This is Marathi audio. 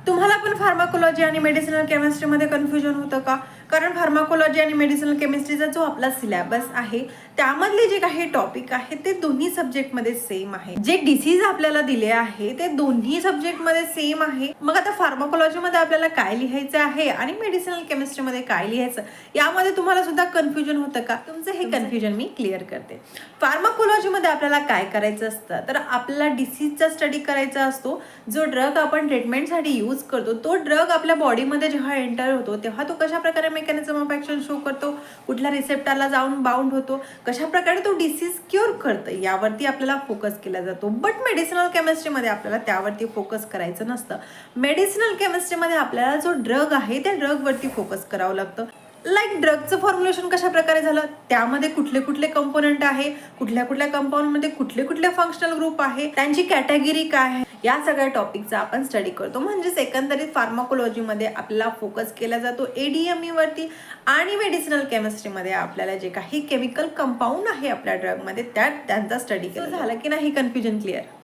तुम्हाला पण फार्माकोलॉजी आणि मेडिसिनल केमिस्ट्रीमध्ये कन्फ्युजन होतं का? कारण फार्माकोलॉजी आणि मेडिसिनल केमिस्ट्रीचा जो आपला सिलेबस आहे त्यामधले जे काही टॉपिक आहेत ते दोन्ही सब्जेक्टमध्ये सेम आहे. जे डिसीज आपल्याला दिले आहे ते दोन्ही सब्जेक्टमध्ये सेम आहे. मग आता फार्माकोलॉजीमध्ये आपल्याला काय लिहायचं आहे आणि मेडिसिनल केमिस्ट्रीमध्ये काय लिहायचं यामध्ये तुम्हाला सुद्धा कन्फ्युजन होतं का? तुमचं हे कन्फ्युजन मी क्लिअर करते. फार्माकोलॉजीमध्ये आपल्याला काय करायचं असतं तर आपल्याला डिसीजचा स्टडी करायचा असतो. जो ड्रग आपण ट्रीटमेंटसाठी यूज करतो तो ड्रग आपल्या बॉडीमध्ये जेव्हा एंटर होतो तेव्हा तो कशा प्रकारे मेकॅनिझम ऑफ ऍक्शन शो करतो, कुठल्या रिसेप्टरला जाऊन बाउंड होतो, कशा प्रकारे तो डिसीज क्युअर करतं यावरती आपल्याला फोकस केला जातो. बट मेडिसिनल केमिस्ट्रीमध्ये आपल्याला त्यावरती फोकस करायचं नसतं. मेडिसिनल केमिस्ट्रीमध्ये आपल्याला जो ड्रग आहे त्या ड्रगवरती फोकस करावं लागतं. लाईक ड्रगचं फॉर्म्युलेशन कशा प्रकारे झालं, त्यामध्ये कुठले कुठले कंपोनंट आहे, कुठल्या कुठल्या कंपाऊंडमध्ये कुठले कुठले फंक्शनल ग्रुप आहे, त्यांची कॅटेगरी काय आहे, या सगळ्या टॉपिकचा आपण स्टडी करतो. म्हणजेच एकंदरीत फार्माकोलॉजीमध्ये आपल्याला फोकस केला जातो ADME वरती आणि मेडिसिनल केमिस्ट्रीमध्ये आपल्याला जे काही केमिकल कंपाऊंड आहे आपल्या ड्रगमध्ये त्यांचा स्टडी केला. झालं की नाही कन्फ्युजन क्लिअर?